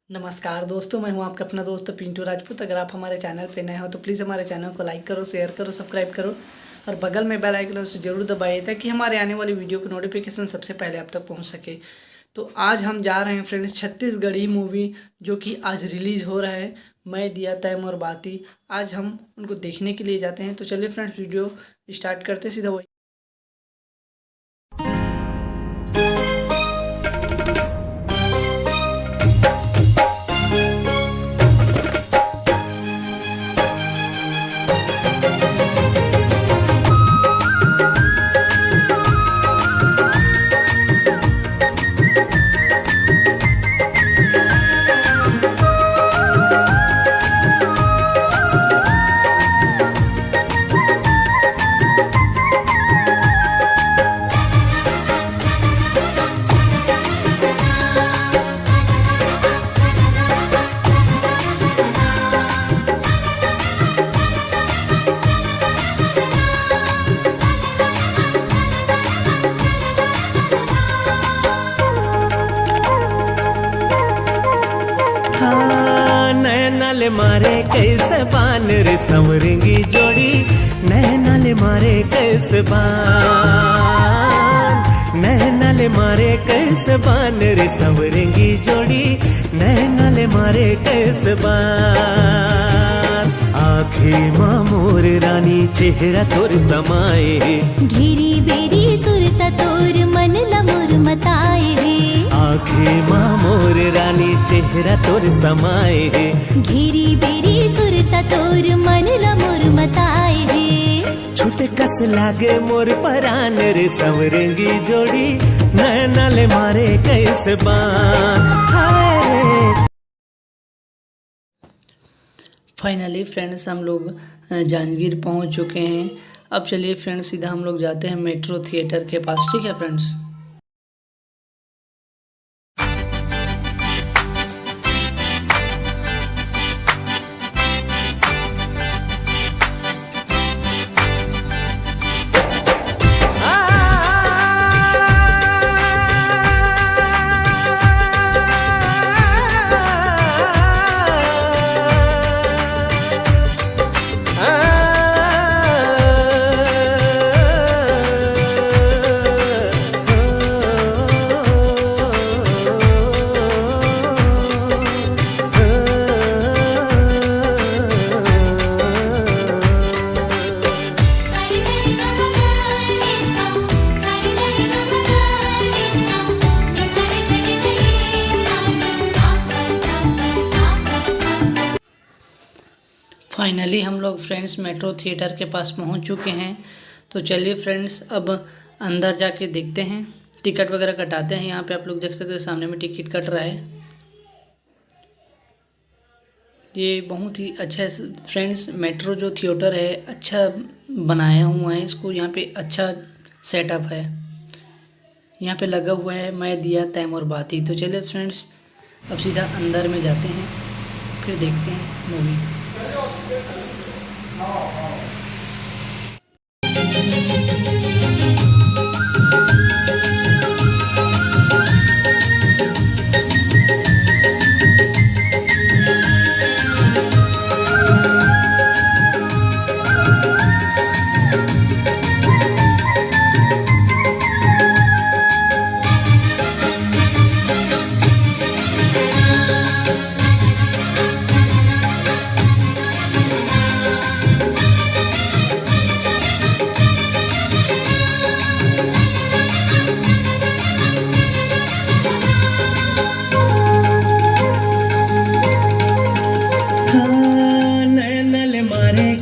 नमस्कार दोस्तों, मैं हूं आपका अपना दोस्त पिंटू राजपूत। अगर आप हमारे चैनल पे नए हो तो प्लीज़ हमारे चैनल को लाइक करो, शेयर करो, सब्सक्राइब करो और बगल में बेल आइकन उसे ज़रूर दबाइए ताकि हमारे आने वाली वीडियो की नोटिफिकेशन सबसे पहले आप तक पहुंच सके। तो आज हम जा रहे हैं फ्रेंड्स छत्तीसगढ़ी मूवी जो कि आज रिलीज़ हो रहा है, मैं दिया तैम और बाती। आज हम उनको देखने के लिए जाते हैं। तो चलिए फ्रेंड्स, वीडियो स्टार्ट करते सीधा वही। नैनाले मारे कैसे बान रे संवरेंगी जोड़ी, नैनाले मारे कैसे बान, नैनाले मारे कैसे बान रे संवरेंगी जोड़ी, नैनाले मारे कैसे बान। आँखें माँ मोर रानी चेहरा तोर समाए, घेरी बेरी सुरता तोर मन लमोर मताए रे। आँखें माँ मोर रानी चेहरा तोर समाए, घेरी बेरी सुरता तोर मन लमोर मताए रे। छोटे कस लागे मोर परान रे संवरेंगी जोड़ी, नैनाले मारे कैसे बान। फाइनली फ्रेंड्स हम लोग जांजगीर पहुंच चुके हैं। अब चलिए फ्रेंड्स, सीधा हम लोग जाते हैं मेट्रो थिएटर के पास। ठीक है फ्रेंड्स। फाइनली हम लोग फ्रेंड्स मेट्रो थिएटर के पास पहुंच चुके हैं। तो चलिए फ्रेंड्स, अब अंदर जाके देखते हैं, टिकट वगैरह कटाते हैं। यहाँ पे आप लोग देख सकते हैं सामने में टिकट कट रहा है। ये बहुत ही अच्छा है फ्रेंड्स, मेट्रो जो थिएटर है अच्छा बनाया हुआ है इसको। यहाँ पे अच्छा सेटअप है, यहाँ पे लगा हुआ है मैं दिया तैम और बाती। तो चलिए फ्रेंड्स, अब सीधा अंदर में जाते हैं, फिर देखते हैं मूवी।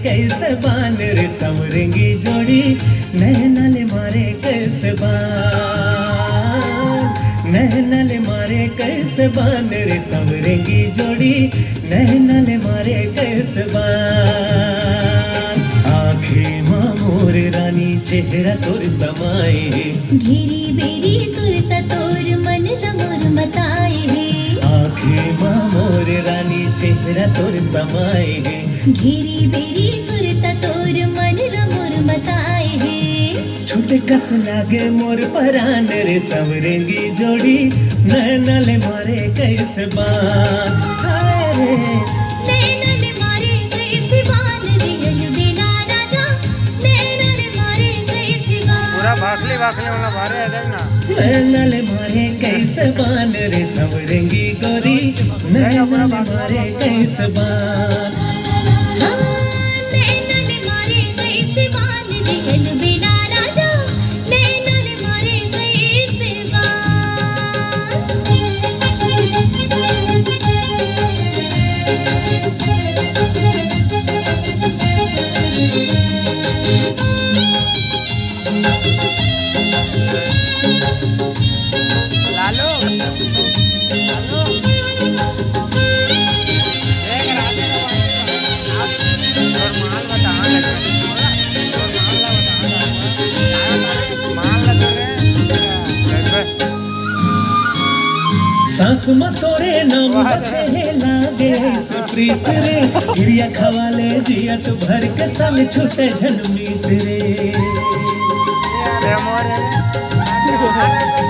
कैसे बान रे संवरेंगी जोड़ी, नैनाले मारे कैसे बान, नैनाले मारे कैसे बान रे संवरेंगी जोड़ी, नैनाले मारे कैसे बान। आँखें माँ मोर रानी चेहरा तोर समाए, घेरी बेरी सुरता तोर मन लमोर मताए रे। आँखें माँ मोर रानी चेहरा तोर समाए, घेरी बेरी सुरता तोर मन लमोर मताए रे। छोटे कस लागे मोर परान रे संवरेंगी जोड़ी, नैनाले मारे कैसे बान हाय रे नैनल मारे कैसे बान दिगल बिना राजा नैनल मारे कैसे बान पूरा भाखली भाखली वाला भारे है देख ना नैनल मारे कैसे बान रे संवरेंगी गोरी नैनल मारे कैसे बान नैनल मारे कैसे बान दिगल बिना राजा नैनल मारे कैसे बान लालू लालू देख राधे का आप और माल बता लगा और माल ला बता माल लगा रे सास मतोरे नाम बसे है लागे इस प्रीत रे गिरिया खवाले जियत भर के संग छूटे झलमीत रे अरे मोरे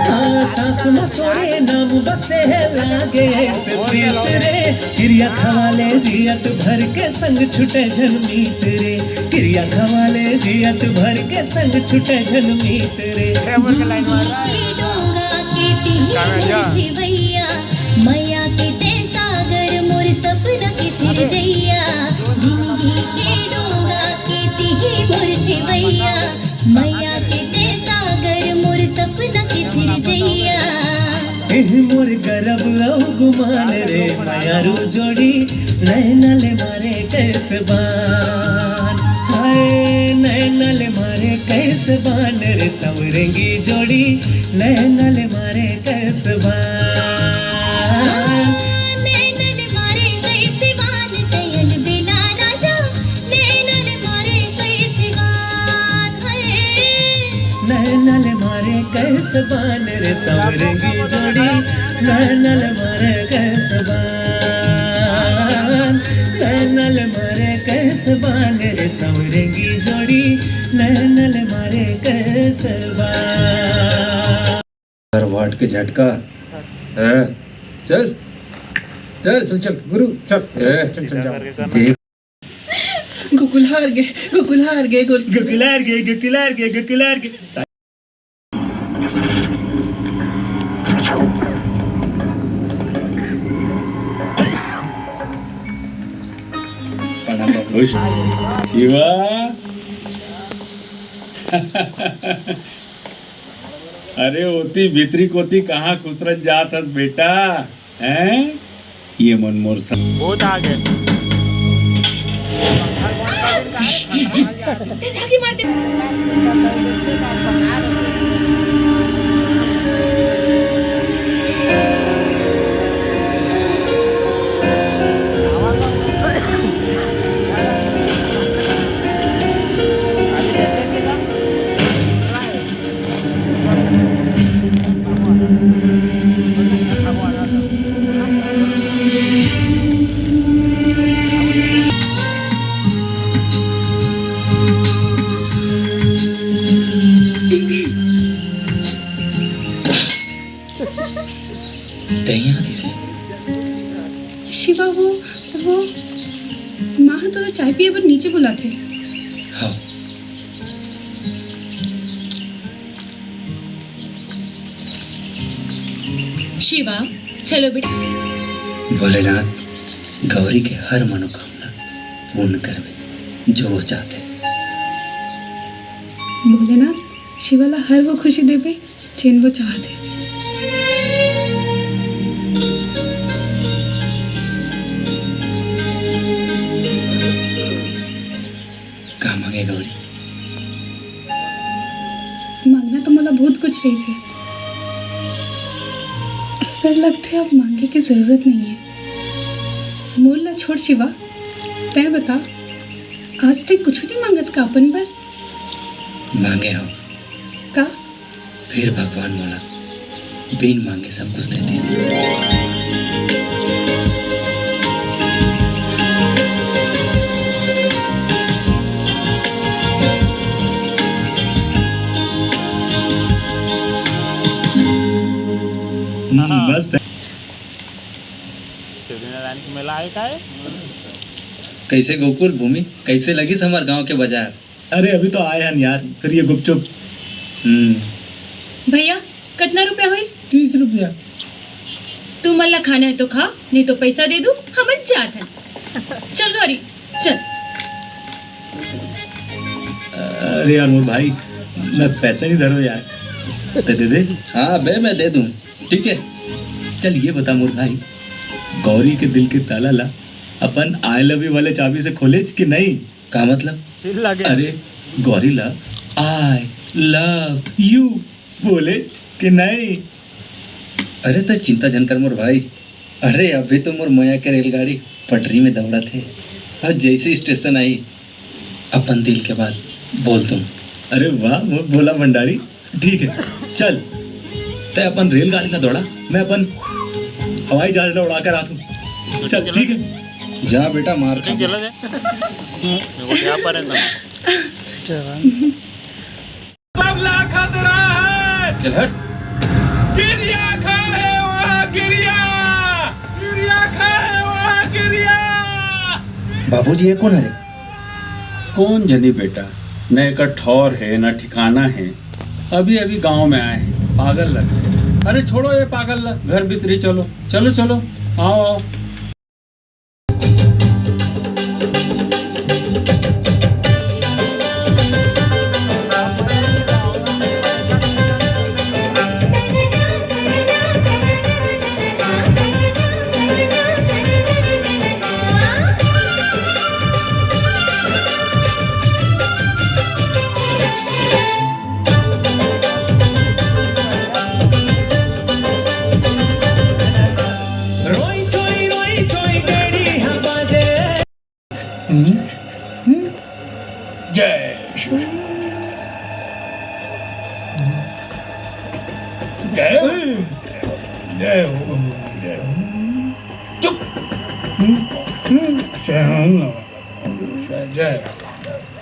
हाँ सास मतोरे नाम बसे है लागे इस प्रीत रे गिरिया खवाले जियत भर के संग छूटे झलमीत रे गिरिया खवाले जियत भर के संग छूटे झलमीत रे के लाइन मार के डोंगा के तिही मोर खेवैया मैया के ते सागर मोर सपना के सिर जैया जिंदगी के डोंगा के तिही मोर खेवैया मैया के ते सागर मोर सपना के सिर जैया एह मोर गरब औ गुमान रे मायारू जोड़ी नैनल मारे कैसे बान हाय नैनल मारे कैसे बान रे संवरेंगी जोड़ी नैनल मारे कैसे बान नैनल मारे कैसे बान तयल बिना राजा नैनल मारे कैसे बान है नैनल मारे कैसे बान रे संवरेंगी जोड़ी नैनल मारे कैसे बान नैनल मारे कैसे बान रे संवरेंगी जोड़ी नैनल मारे कैसे बान वाट के झटका है चल चल चल चल गुरु चल चल चल जाओ देख गोकुल हार गए गोकुल हार गए गुकुलार के गुकुलार के गुकुलार के शिवा अरे होती भीतरी कोती कहाँ खुसरत जात हस बेटा हैं ये मनमोर सा बहुत आगे शिवा वो माँ थोड़ा चाय पिए पर नीचे बुलाते हाँ शिवा चलो बेटा भोलेनाथ गौरी के हर मनोकामना पूर्ण करवे जो वो चाहते भोलेनाथ शिवाला हर वो खुशी देवे जिन वो चाहते कहा मांगे गौरी मांगना तो मला बहुत कुछ रही से पर लगते अब मांगे की जरूरत नहीं है मोरला छोड़ शिवा तय बता आज तक कुछ नहीं मांगस का अपन पर मांगे हो का फिर भगवान मोला बिन मांगे सब कुछ देती बस सिद्धिनारायण के मेला आए का है? कैसे गोकुल भूमि, कैसे लगी हमार गांव के बाजार? अरे अभी तो आए हैं यार, फिर ये गुपचुप। भैया कितना रुपया हुई? 30 रुपया। तू मल्ला खाना है तो खा, नहीं तो पैसा दे दूं, हम जात हैं। चल गौरी चल। अरे यार मोर भाई, मैं पैसे नहीं धरो यार, पैसे दे। हाँ बे मैं दे दूं, ठीक है। चल ये बता मोर भाई, गौरी के दिल के ताला ला अपन आई लव यू वाले चाबी से खोले कि नहीं? का मतलब? सिल लगे। अरे गौरी ला आई लव यू बोले कि नहीं? अरे तो चिंता जन कर मोर भाई। अरे अभी तो मोर मोया के रेलगाड़ी पटरी में दौड़ा थे, और जैसे स्टेशन आई अपन दिल के बाद बोल दूं। अरे वाह वो बोला भंडारी, ठीक है चल। तय अपन रेलगाड़ी ला दौड़ा, मैं अपन हवाई जहाज ला उड़ा कर आता हूँ। चल ठीक है। जा बेटा मार खा। चला जाए। मेरे को क्या पर है ना। चल हट। बाबूजी ये कौन है? कौन जनी बेटा, न एक ठौर है न ठिकाना है। अभी अभी गांव में आए हैं, पागल लगे। अरे छोड़ो ये पागल लग, घर भीतरी चलो चलो चलो, आओ आओ।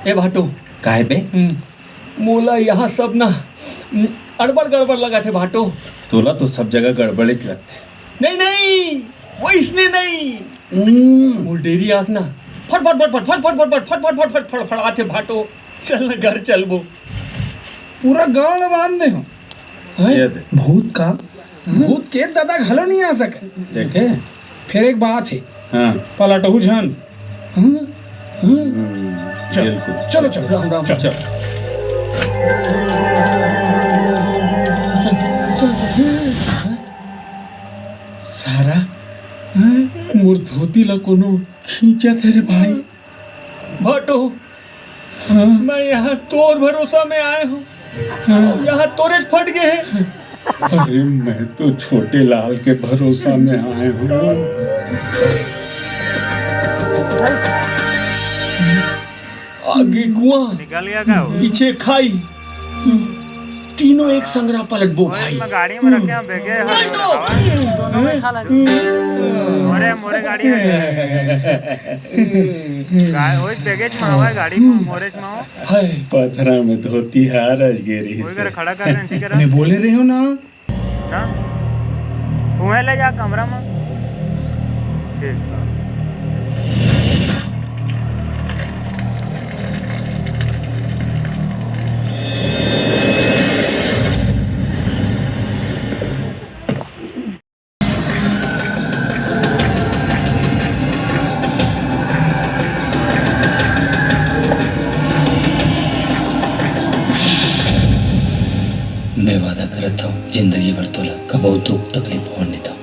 ए भाटो काहे बे? मोला यहाँ सब ना अड़बड़ गड़बड़ लगा थे भाटो। तोला तो सब जगह गड़बड़े लगते। नहीं नहीं वो इसने नहीं, वो डेरी आँख ना फट फट फट फट फट फट फट फट फट फट फट फट फट आते भाटो। चल ना घर चल वो पूरा गांव न बांध दे हो। भूत का भूत के दादा घलो नहीं आ सके। देखे फिर एक बात है, हाँ पलटहु झन। बिल्कुल। चलो चलो राम राम चल। सारा मोर धोती ला कोनो खींचा थे रे भाई। भाटो मैं यहाँ तोर भरोसा में आए हूँ, यहाँ तोरे फट गए हैं। अरे मैं तो छोटे लाल के भरोसा में आए हूँ। आगे कुआं, निकल गया क्या वो? पीछे खाई, तीनों एक संगरा पलट बो भाई। मैं गाड़ी में रखे हैं बेगे दोनों में खा लगे। मोरे मोरे गाड़ी है ओए बेगेज में हवा गाड़ी में मोरेज में हो। हाय पथरा में धोती है राजगिरी कोई से। कर खड़ा कर रहे ठीक है। मैं बोले रहे हो ना। हां तुम्हें ले जा कमरा में। ठीक मैं वादा करता हूँ जिंदगी भर तोला कबो दुख तकलीफ होने नहीं था।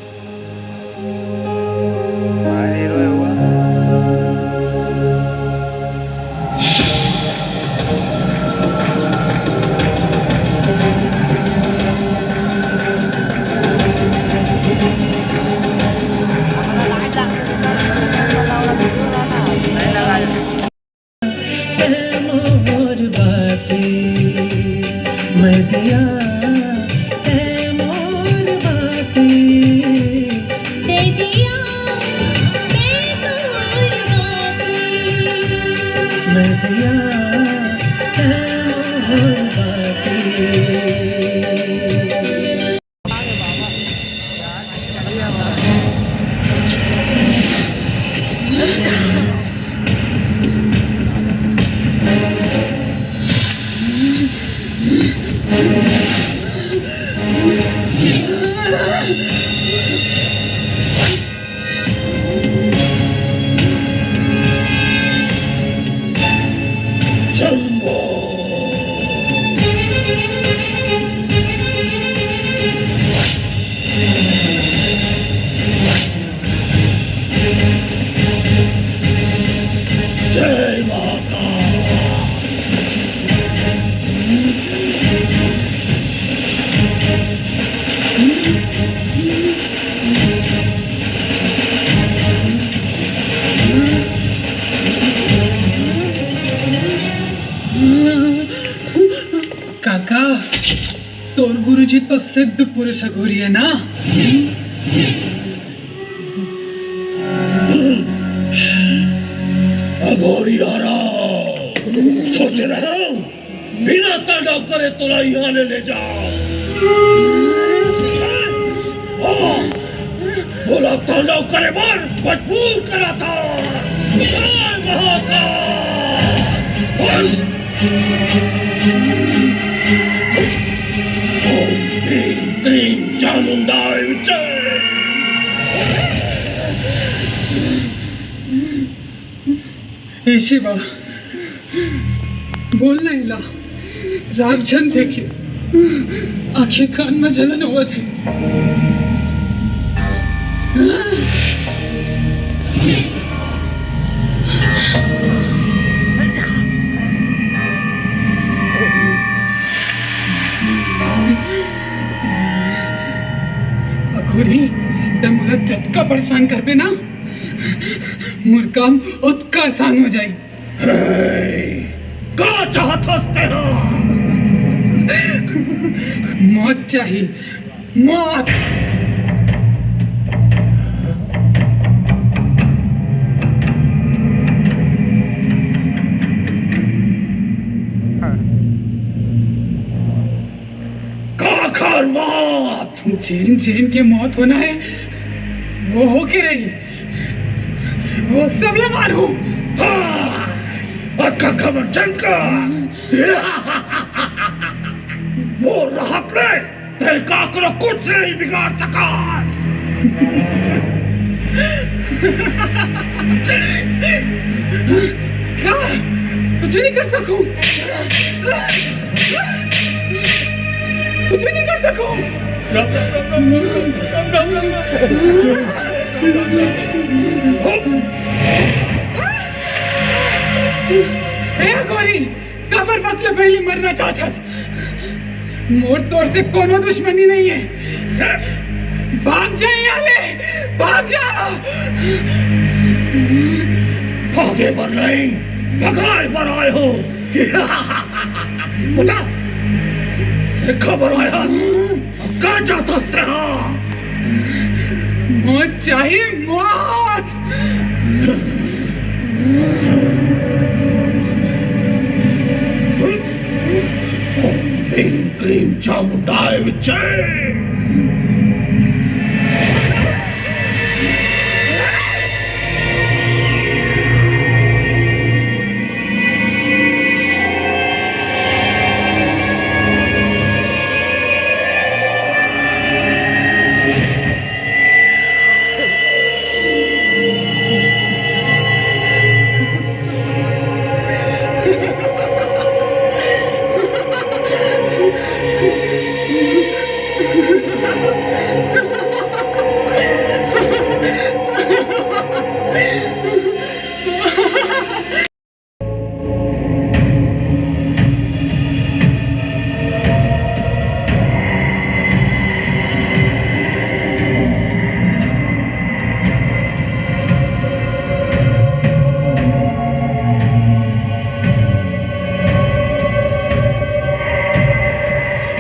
मोर बातें मैं दिया है मोर बातें। काका, तोर गुरुजी तो सिद्ध पुरुष घोरी है ना? अघोरी आ रहा, सोच रहा हूं बिना तांडव करे तोला यहाँ ले जाओ। बोला तांडव करे बर मजबूर करा था। जय महाकाल। ओम ह्रीं क्लीं चामुंडाय विजय। हे शिवा, बोल नहीं ला, रागजन देखिए, आंखें कान में जलन हुआ थे। अघोरी, तब मुझे झटका परेशान कर पे ना, मोर काम उतका आसान हो जाए। क्या चाहता तेरा? मौत चाहिए, मौत। काखर मौत। जिन जिन के मौत होना है वो हो के रही, वो सब ला मारू। अक्का खबर चंका वो राहत ले, तेरे काकरो कुछ नहीं बिगाड़ सका। क्या कुछ नहीं कर सकूं, कुछ भी नहीं कर सकूं। गोरी कबर बदले पहले मरना चाहता, मोर तोर से कोनो दुश्मनी नहीं है। भाग जाए याले, भाग जा। भागे पर नहीं, भगाए पर आए हो। बता, खबर आया क्या चाहता तेरा? मौत चाहिए, मौत। ह्रीं क्लीं चामुंडाय विजय।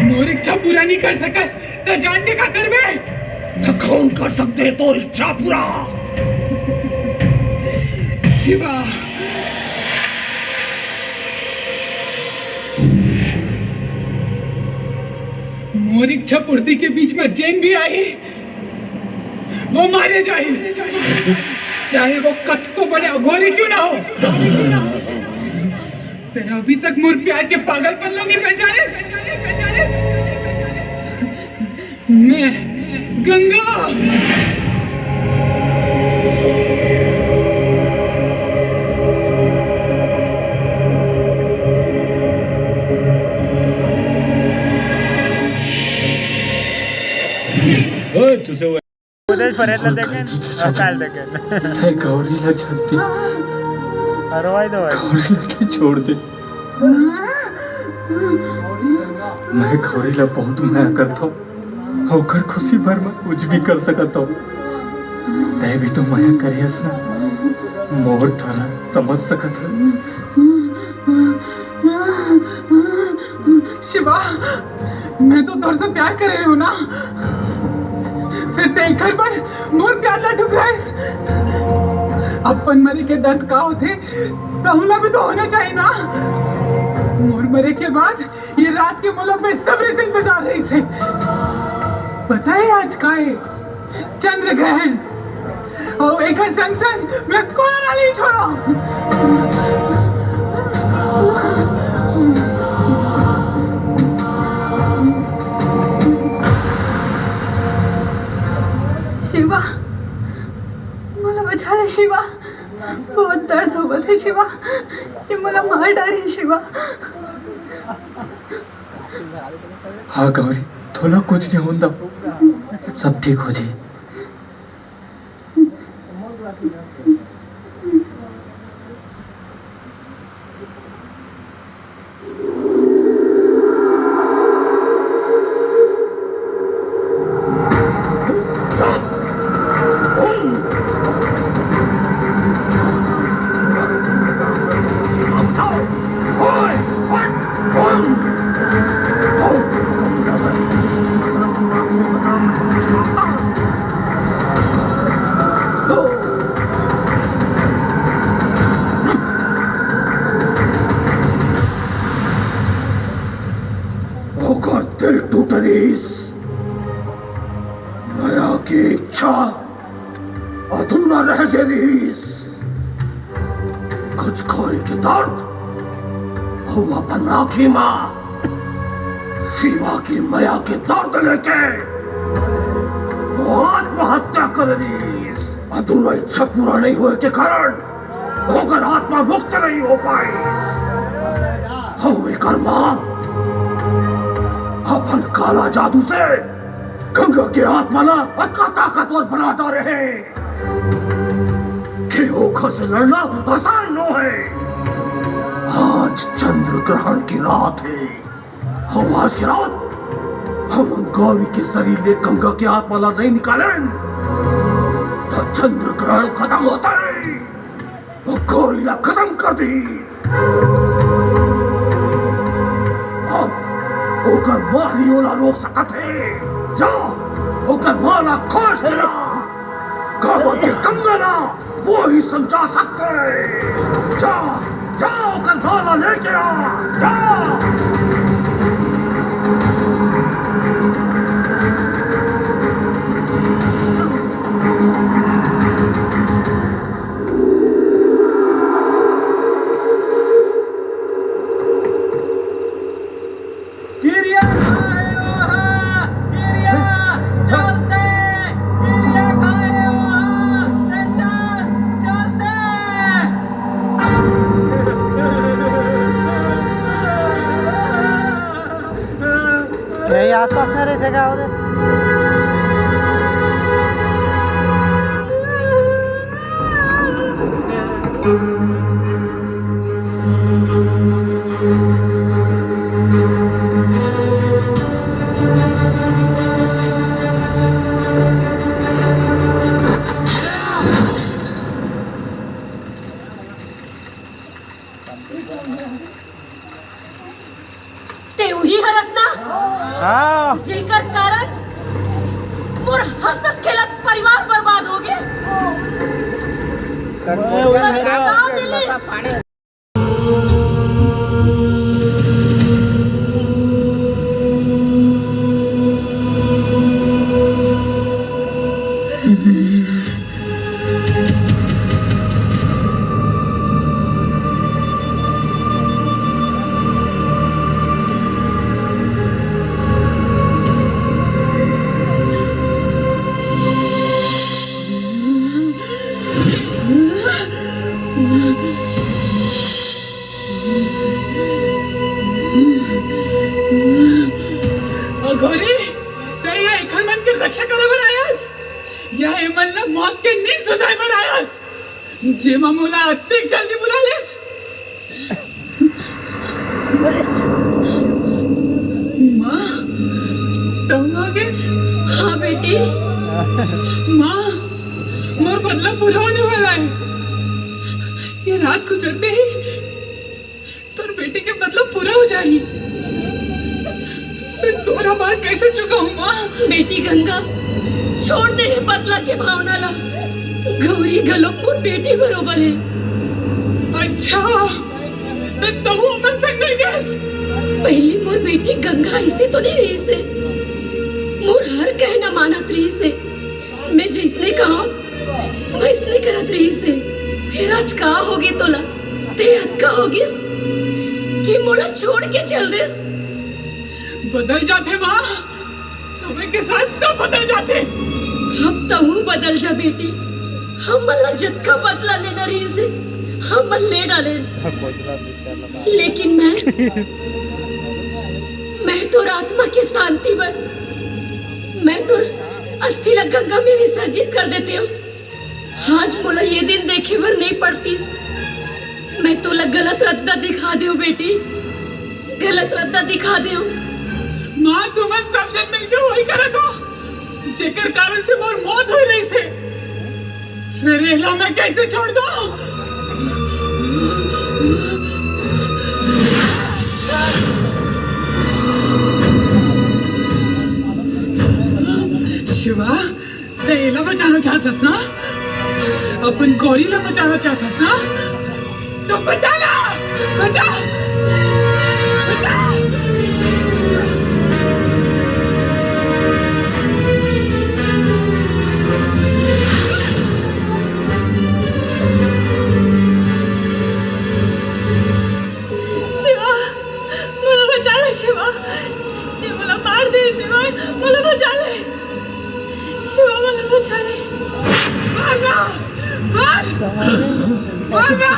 मोर इच्छा पूरा नहीं कर सकस तो जान के का करबे? न कौन कर सकते तो इच्छा पूरा? शिवा, मोर इच्छा पूर्ति के बीच में जैन भी आई, वो मारे जाए। चाहे वो कत्को बड़े अघोरी क्यों ना हो। तेरा अभी तक मोर प्यार के पागलपन नहीं पहचाने। मैं गंगा। उद्या पर्यंत देखेन काल देखेन गौरीला जानते हरवाय दो गौरीला की छोड़ दे। मैं गौरीला बहुत माया करता हूँ, होकर खुशी भर में कुछ भी कर सकता हूँ। तय भी तो माया करियस ना, मोर थोड़ा समझ सकत है। शिवा, मैं तो तोर से प्यार कर रही हूँ ना, फिर ते घर पर मोर प्यार ला ठुकराइस। अपन मरे के दर्द का होते तहुला भी तो होना चाहिए ना। मोर मरे के बाद ये रात के मुला पे सब्र से इंतजार रही से। पता है आज का है चंद्र ग्रहण, और एक संग संग मैं कोरोना नहीं छोड़ा। शिवा, मला बचा ले शिवा, बहुत दर्द होत है शिवा, ये मला मार डाले शिवा। हाँ गौरी, थोड़ा कुछ नहीं होता, सब ठीक हो जाए। दिल टूटरीस, माया की इच्छा अधूरा रह गरीस। कुछ खोरी के दर्द हुआ अपन आँखी माँ, शिवा की माया के दर्द लेके वो आत्महत्या करीस। अधूरा इच्छा पूरा नहीं होने के कारण होकर आत्मा मुक्त नहीं हो पाई। हुए कर्मा अपन काला जादू से गंगा के आत्मा ना अतका ताकतवर बना रहे कि ओखर से लड़ना आसान न है। आज चंद्र ग्रहण की रात है, हम आज की रात हम उन गौरी के शरीर ले गंगा के आत्मा ला नहीं निकाले तो चंद्र ग्रहण खत्म होता है, वो गौरी ला खत्म कर दी। ओकर माही ओला रोक सकत है। जाओ ओकर माला खोज है, गाँव के गंगा वो ही समझा सकते हैं। जाओ जाओ ओकर माला लेके आ, जाओ। यही आसपास में रही जगह हो जाए। हाँ जेकर कारण मोर हसत खेलत परिवार बर्बाद हो गए। या हेमलला मौत के नींद सुधाय बर आयस जे मामूला अत्यंत जल्दी बुला लेस माँ तुम आ गए? हाँ बेटी। माँ मोर बदला पूरा होने वाला है। ये रात गुजरते ही तोर बेटी के बदला पूरा हो जाएगी। फिर तोरा बात कैसे चुकाऊं माँ? बेटी गंगा छोड़ दे है बदला के भावना ला। गौरी गलोक मोर बेटी बरोबर है। अच्छा तो वो मन संग मिल गए। पहली मोर बेटी गंगा ऐसे तो नहीं रही से। मोर हर कहना मानत रही से। मैं जिसने कहा वैसने करत रही से। फिर आज कहा होगी तोला ते हद होगी कि मोला छोड़ के चल देस। बदल जाते माँ, समय के साथ सब बदल जाते। अब तो हूँ बदल जा बेटी। हम मल्ला जद का बदला लेना रही से हम ले डाले। लेकिन मैं तो आत्मा की शांति पर मैं तो अस्थि गंगा में विसर्जित कर देती हूँ। आज मोला ये दिन देखे बर नहीं पड़ती। मैं तो गलत रद्दा दिखा दे बेटी, गलत रद्दा दिखा दे। माँ तुम सब जन मिलके वही करे था जेकर कारण से मोर मौत हो रही से। फिर एला मैं कैसे छोड़ दूं? शिवा तेला बचाना चाहतस ना? अपन गौरीला बचाना चाहतस ना? तो बचा ना, बचा बचा। शिवा मला बचा ले। शिवा ये मला मार दे। शिवा मला बचा ले। शिवा मला बचा ले। मारना मार मारना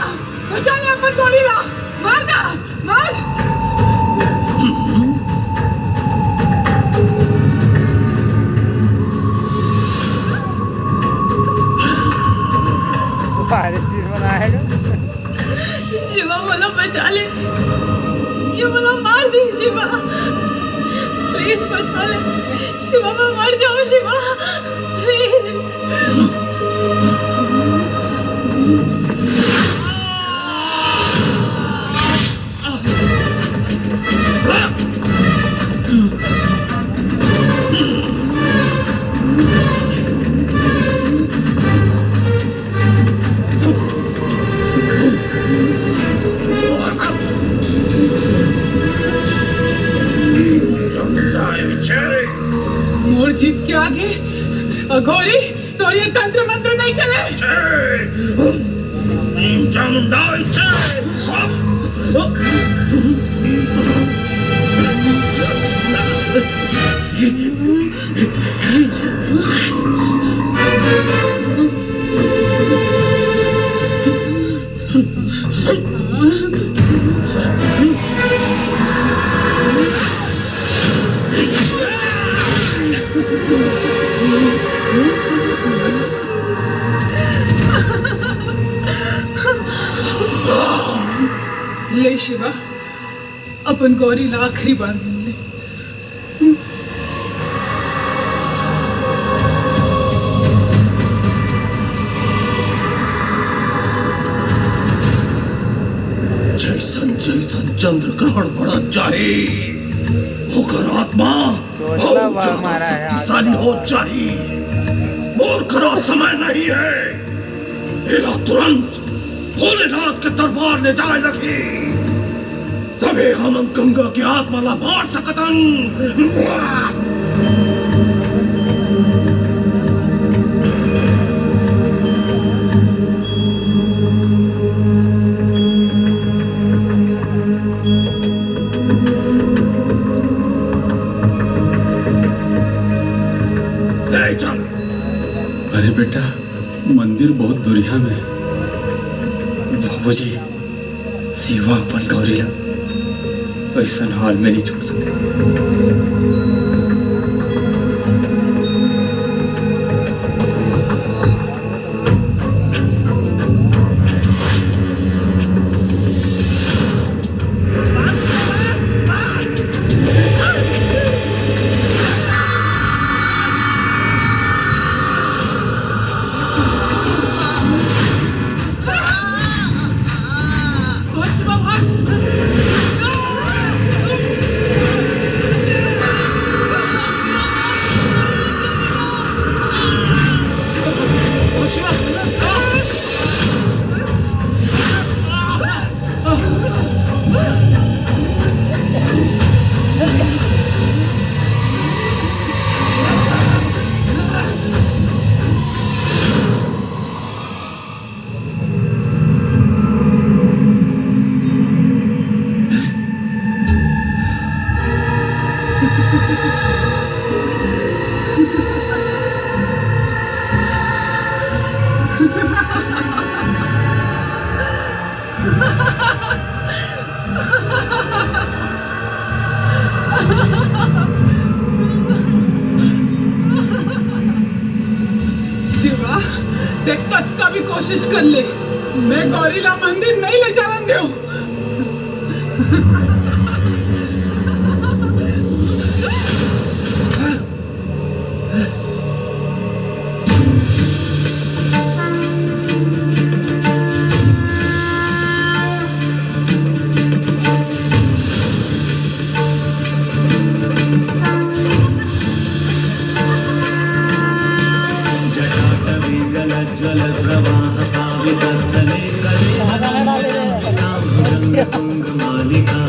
बचा ले अपन गौरीला। मारना मार। शिवा मला बचा ले। ये मला मार दे। शिवा प्लीज बचा ले। शिवा मैं मर जाऊं। शिवा प्लीज। मोर जीत के आगे अघोरी तो ये तंत्र मंत्र नहीं चले। ले शिवा अपन गौरी ला आखिरी बार मिलने। जैसन जैसन चंद्र ग्रहण बढ़त जाए होकर आत्मा और ज्यादा शक्तिशाली हो चाहिए। और खरा समय नहीं है। एला तुरंत भोलेनाथ के दरबार ले जाए लगी। तभी हम गंगा की आत्मा ला मार सकतन। चल। अरे बेटा मंदिर बहुत दुरिया में है। बाबूजी शिवा अपन गौरीला ऐसा हाल में नहीं छोड़ सके। कोशिश कर ले, मैं गौरीला मंदिर नहीं ले जावन दे। जल प्रवाह पावितस्थले तुंग मालिका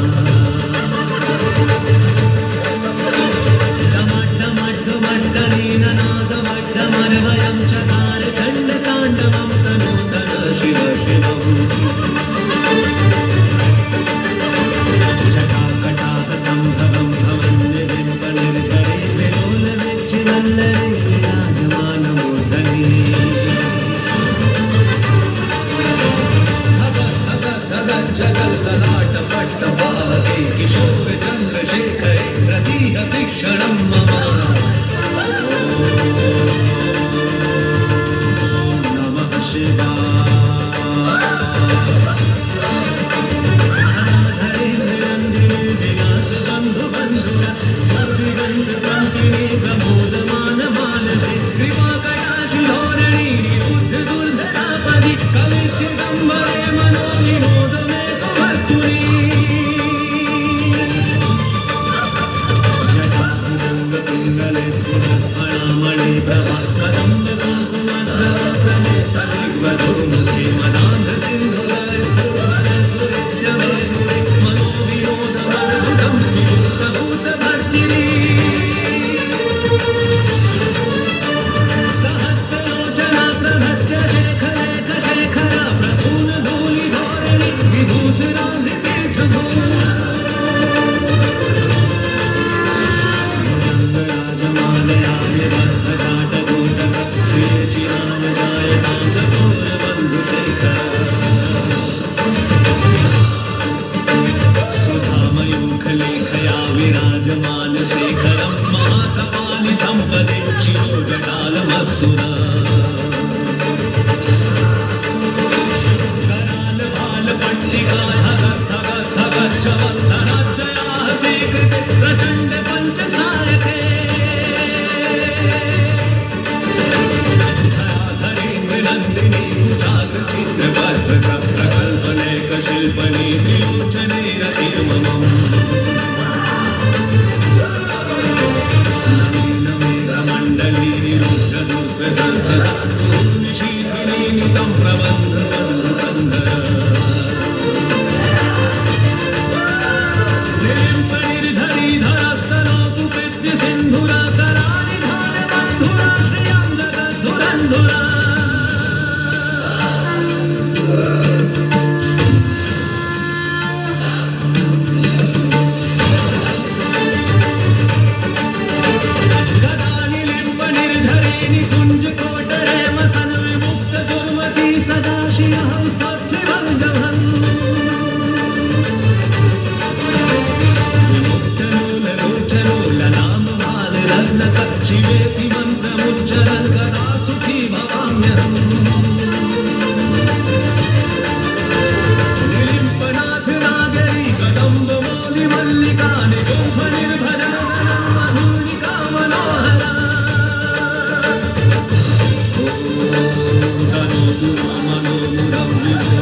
डमड्डमड्डमड्डनीननादमड्डमरवयं चकार चण्डताण्डवं तनूतन शिव शिवम् जटाकटाह सम्भवं भवन्निबिम्बनिर्झरे विलोलविच्चिनल्लरे विराजमानमूर्धनि जगल ललाट पट्ट पावके किशोर चंद्रशेखरे प्रतीह वीक्षणं मम नमः शिवाय धरे निरंजने विलास बंधु बंधुरा स्फूर्तिगंध संकिनी प्रमोदमान मानसे कृपा कटाक्ष धोरणी बुद्ध दुर्धरापदि कवि चिदंबरे मनोविनोद पिंगले स्फुरत्फणामणि प्रभा कदम्ब कुङ्कुमद्रव प्रमेत दिग्वधूमुखे मदान्ध सिन्धुर स्तुवलपुरित्यमेनुरे मनोविनोदमद्भुतं विमुक्तभूतभर्तिनी सहस्रलोचना प्रभृत्य शेखरेख शेखरा प्रसूनधूलिधोरिणि विभूषिराधितीर्थभूमि सुधामयूखलेखया विराजमान शेखरं महाकपालि सम्पदे शिरोजटालमस्तु न कराल भाल पट्टिकाः गच्छ वन्दनाज्जयाः ते कृते प्रचण्ड पञ्चसारके नंदिनी कुचाग्र चित्रपत्रक प्रकल्पनेक शिल्पनी त्रिलोचने रतिर्ममम् नवीन मेघमण्डली निरुद्धदुर्व्यसर्जता निशीथिनी नितं प्रबन्ध बन्धुकन्धर निर्धरीधरस्तनोतुपेद्य सिन्धुरा करानि धार बन्धुरा श्रियं जगद्धुरन्धुरा गदानि लिम्ब निर्धरेणि कुञ्ज कोटरे वसन विमुक्त दुर्मति सदा शिरः स्पर्धिवल्लभम् विमुक्त लोल रोचनो ललाम भाल लग्नक शिवेति मन्त्रमुच्चरन् कदा सुखी भवाम्यहम् निलिम्पनाथ नागरी कदम्ब मौलि मल्लिका निगुम्फ निर्भरा मधुलिका मनोहरा तनोतु मनोमुदं विभो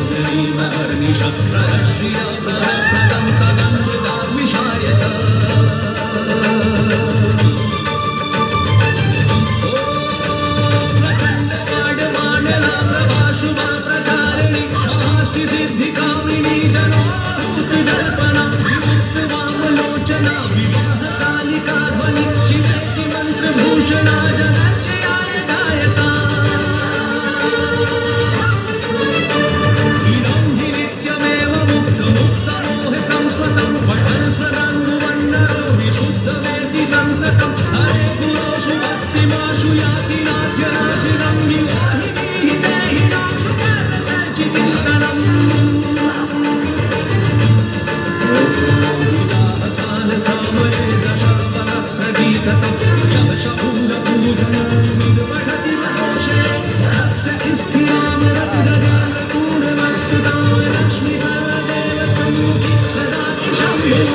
स्थिरां रतिदगानपूर्णवर्तुतां लक्ष्मी सर्वदेव सम्मुखी ददाति शम्भुः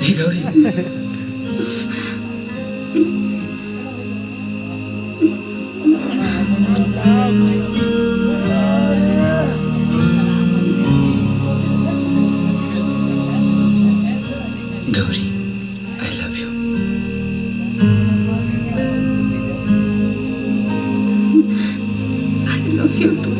हे Gauri Gauri I love you I love you too.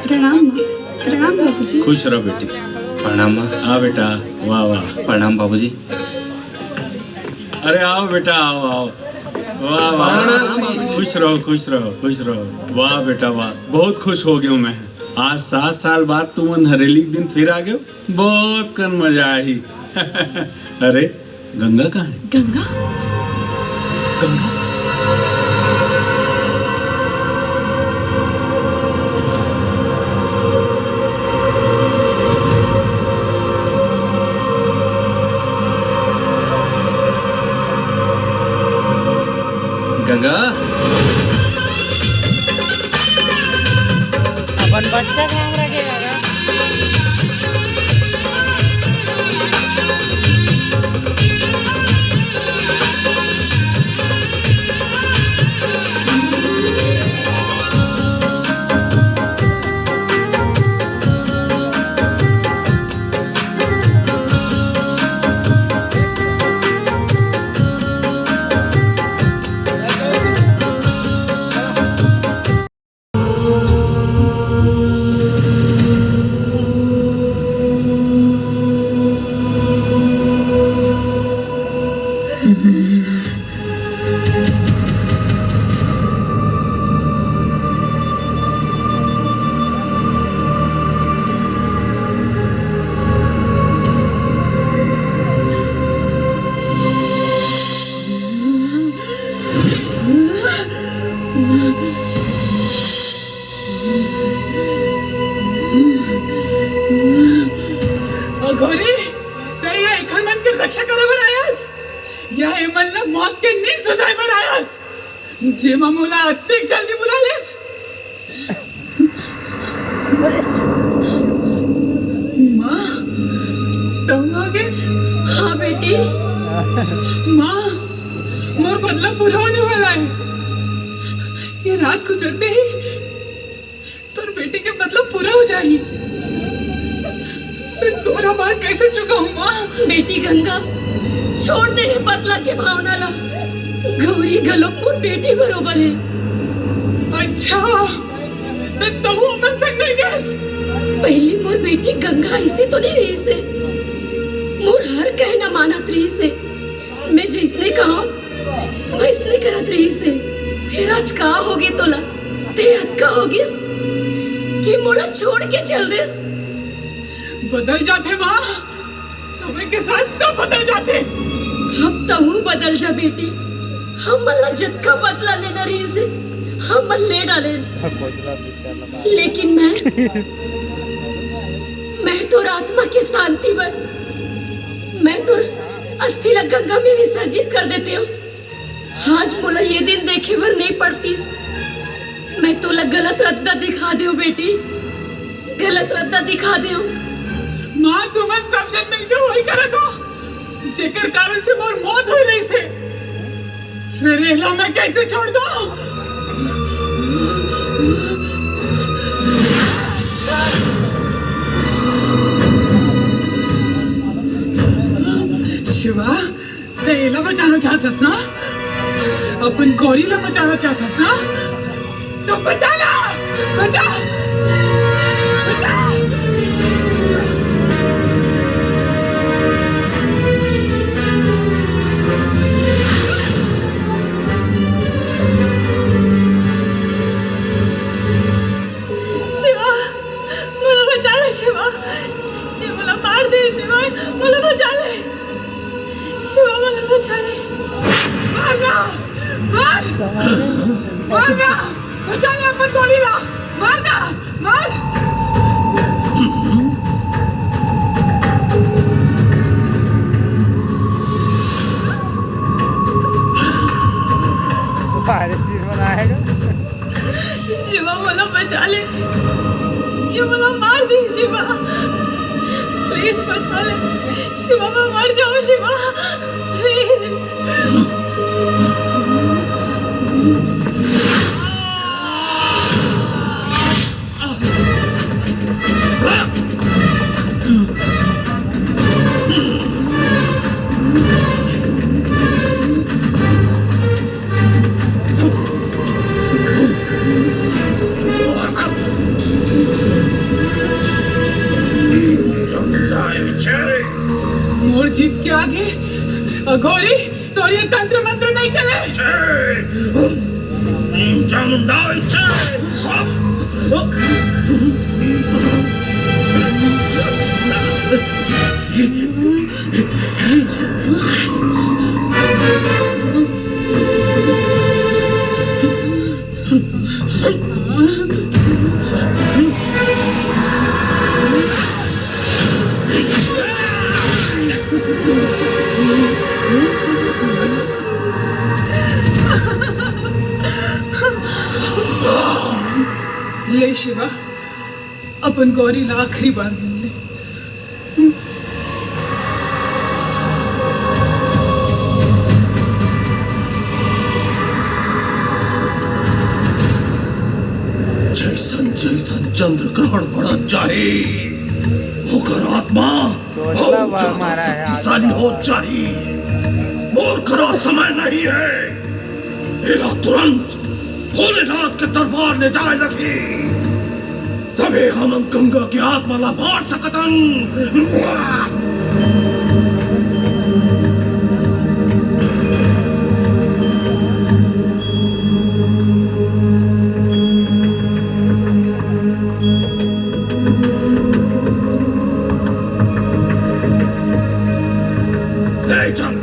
प्रणाम माँ। प्रणाम बाबूजी। खुश रहो बेटी। प्रणाम माँ। हाँ बेटा, वाह वाह। प्रणाम बाबूजी। अरे आओ बेटा, आओ आओ। वाह वाह, खुश रहो खुश रहो खुश रहो। वाह बेटा वाह, बहुत खुश हो गया मैं। आज 7 साल बाद तुम हरेली दिन फिर आ गए, बहुत कन मजा आई। अरे गंगा कहाँ है? गंगा? गंगा गंगा अपन बच्चा कहाँ रखेगा का? घोरी नाही या एखलमंत रक्षा करावर आयास या हेमलला मौत के नींद सुधायवर आयास जेव्हा मुला अत्यंत जल्दी बुलालेस माँ तुम आ गए? हाँ बेटी। माँ मोर बदला पूरा होने वाला है। ये रात गुजरते ही तो बेटी के बदला पूरा हो जाएगी। फिर तोरा बात कैसे चुकाऊं माँ? बेटी गंगा छोड़ दे हे बदला के भावना ला। गौरी गलोक मोर बेटी बरोबर है। अच्छा तो वो मन संग नहीं गैस? पहली मोर बेटी गंगा ऐसे तो नहीं रही से। मोर हर कहना मानत रही से। मैं जिसने कहा वैसने करत रही से। फिर आज का होगे तोला ते अक्का होगिस कि मोला छोड़ के चल देस। बदल जाते माँ, समय के साथ सब बदल जाते। अब तो हूँ बदल जा बेटी। हम मल्ला जत्का बदला लेना रही से हम ले डाले। लेकिन मैं तो आत्मा की शांति पर मैं तो अस्थि गंगा में विसर्जित कर देते हूँ। आज मोला ये दिन देखे पर नहीं पड़ती। मैं तो गलत रद्दा दिखा दे बेटी, गलत रद्दा दिखा दे। माँ तुम सब जन मिलके वही करे था जेकर कारण से मोर मौत हो रही से। फिर एला मैं कैसे छोड़ दूं? शिवा ते एला बचाना चाहतस ना? अपन गौरीला बचाना चाहतस ना? तो बचा ना, बचा बचा। अपन गोरिल्ला मार दा मार। शिवा मला बचा ले, ये मला मार दे शिवा, प्लीज बचा ले शिवा, मैं मर जाऊं शिवा प्लीज। मोर जीत के आगे अघोरी तो ये तंत्र मंत्र नहीं चले। ले शिवा, अपन गोरिल्ला आखिरी बार मिलने। जैसन जैसन चंद्र ग्रहण बढ़त जाए होकर आत्मा और ज्यादा शक्तिशाली हो जाए। मूर्ख का समय नहीं है, मेरा तुरंत भोलेनाथ के दरबार ले जाए लगी, तभी हम गंगा की आत्मा ला मार सकतन। ले चल।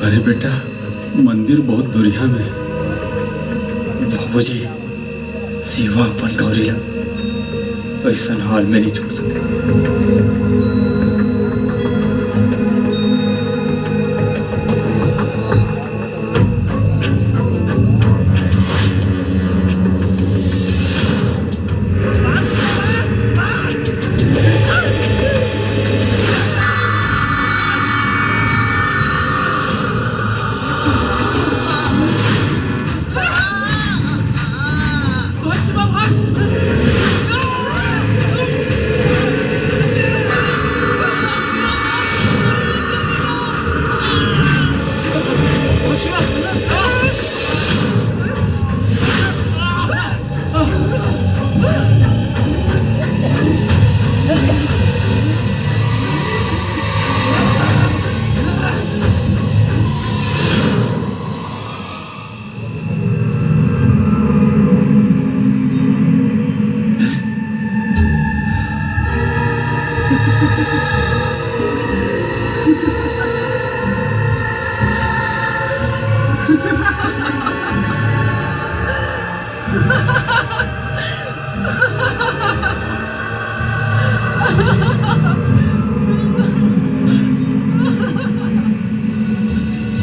अरे बेटा, मंदिर बहुत दुरिया में है। बाबूजी, शिवा अपन गौरीला ऐसा हाल में नहीं छोड़ सकते।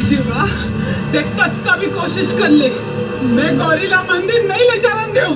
शिवा, देख का भी कोशिश कर ले, मैं गोरिल्ला मंदिर नहीं ले जावन देऊ।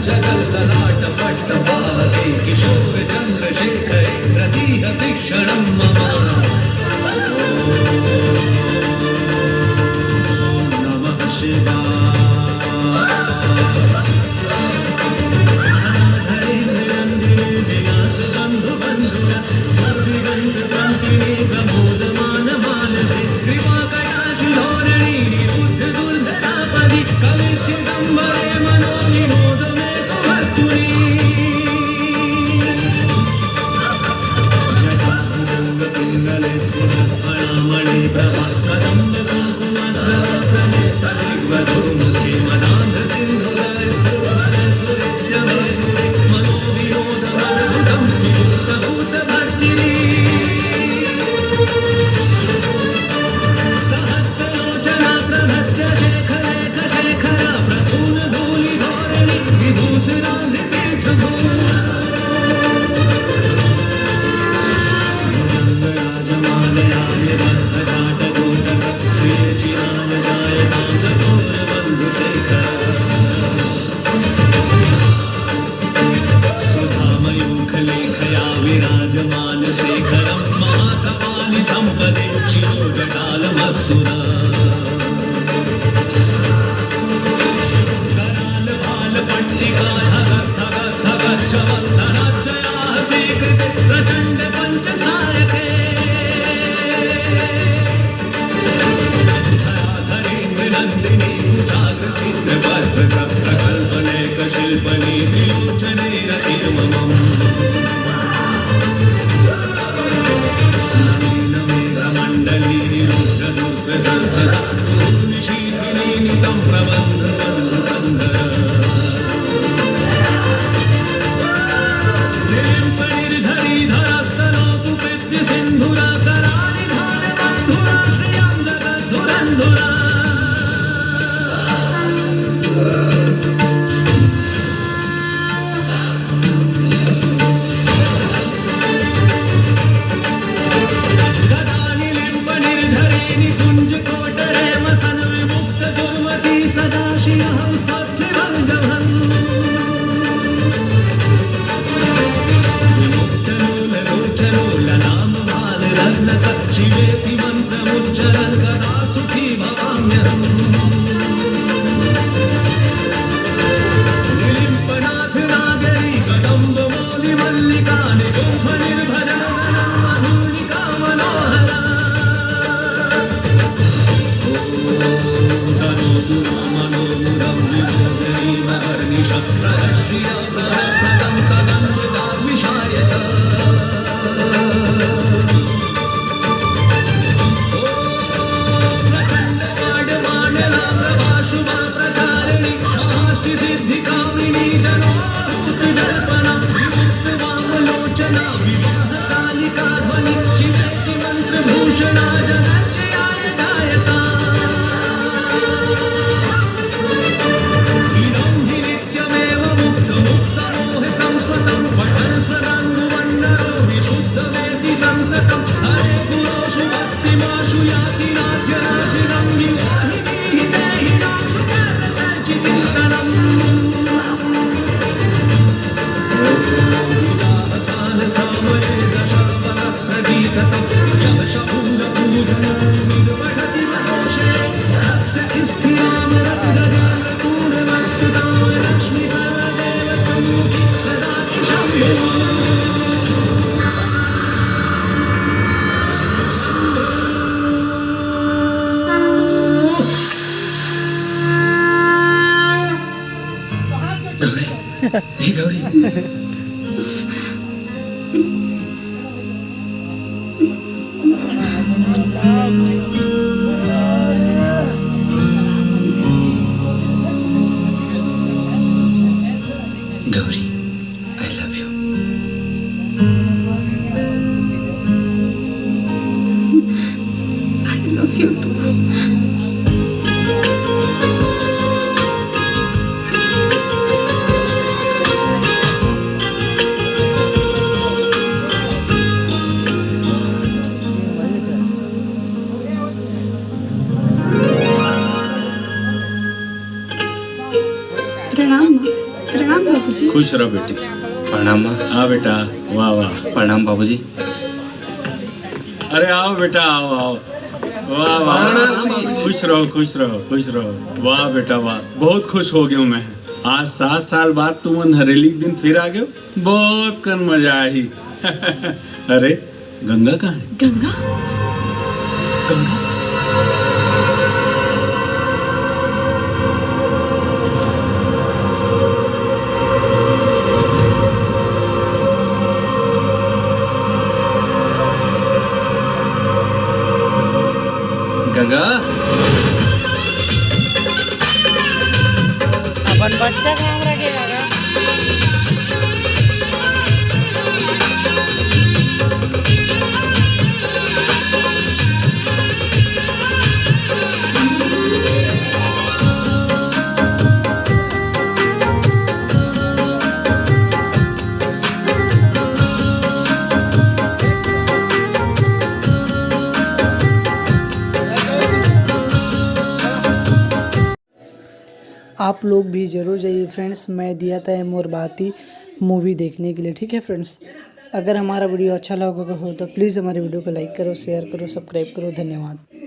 जगल ललाट पट्ट पावके किशोर चंद्रशेखरे प्रतीह तीक्षणं मम नमः शिवाय विलास बंधु बंधुरा स्फूर्तिगंध संकिनी प्रमोदमान मानसे कृपा कटाक्षि धोरणी बुद्ध दुर्धरापदि कवि चिदंबरे मनोविनोद में कस्तूरी जटाभुजंग पिंगले स्फुरत्फणामणि प्रभा कदम्ब कुंकुमद्रव प्रमुक्त दिग्वधू मुखे मदान्ध सिंधुर स्फुरत्फुरित्यमे मनोविनोद मद्भुतं विमुक्त भूत भर्तिनी सहस्रलोचना प्रभृत्य शेखरेख शेखरा प्रसून धूलि धोरिणि विधूषिरा राजमालया विवर्धजाट गोटक श्रिय चिराय जायतां चकोर बन्धु शेखर सुधामयूख लेखया विराजमान शेखरं महाकपालि सम्पदे शिरोजटालमस्तुरा कराल भाल पट्टिका धग धग धग च वन्दनाच्चयाः ते कृते प्रचण्ड पञ्चसायके धराधरेन्द्र नन्दिनी कुचाग्रचित्रपर्वत प्रकल्पलेख शिल्पनी त्रिलोचने रतिर्ममम् नवीन मेघमण्डली निरुद्धदुर्ससर्धरा निशीथिनी नितं प्रबन्ध निर्धरी धरास्तनोतु पेद्य सिन्धुरा करानि धार बन्धुरा श्रियां जगद्धुरन्धुरा गदानि लिम्ब निर्धरेणि कुञ्ज कोटरे मसन विमुक्त दुर्मति सदा शिरः स्पर्धिभङ्गभन् विमुक्तलोललोचलोलनाम भालरत्नक शिवेति मन्त्रमुच्चरन् कदा सुखी भवाम्यहम् निलिम्पनाथ नागरी कदम्ब मौलि मल्लिका निगुम्फ निर्भजन मधुलिका मनोहरा तनोतु मनोमुदं विभोगरी महर्निश प्रहश्रिया प्रहप्रदं तदन्विताग्निशायत प्रचण्ड पाडमाडला प्रभाशुभा प्रचारिणी महाष्टि सिद्धिकामिनी जनोहूत जल्पना विमुक्त वामलोचना विवाह कालिका ध्वनि शिवेति मन्त्रभूषणा जगच्चयाय गायता इदं हि नित्यमेव मुक्तमोहितं स्वतं पठन् स्मरन्नुवन्नरो विशुद्धमेति सन्ततं हरे गुरोषु भक्तिमाशु याति नाथ्यनाथिनं विवाहिनीहि देहिनां सुखदशर्चिचिन्तनम् उदाहसान सामरे दशर्वरप्रगीततं यशपूर्णपूजनं विद्वहति मनोषे तस्य स्थिरामरतिदजालपूर्णवर्तुतां लक्ष्मी सर्वदेव सम्मुखी ददाति शम्भुः हे Gauri Gauri I love you I love you too. प्रणाम प्रणाम बाबूजी। खुश रहो बेटी। प्रणाम माँ। आ बेटा, वाह वाह। प्रणाम बाबूजी। अरे आओ बेटा, आओ आओ। वाह वाह, खुश रहो खुश रहो खुश रहो। वाह बेटा वाह, बहुत खुश हो गया मैं। आज 7 साल बाद तुम नरेली दिन फिर आ गए, बहुत कन मजा आई। अरे गंगा कहाँ है? गंगा गंगा गंगा अपन बच्चा काम रखेगा का? आप लोग भी ज़रूर जाइए फ्रेंड्स। मैं दिया था मोर बाती मूवी देखने के लिए, ठीक है फ्रेंड्स। अगर हमारा वीडियो अच्छा लगा हो तो प्लीज़ हमारे वीडियो को लाइक करो, शेयर करो, सब्सक्राइब करो। धन्यवाद।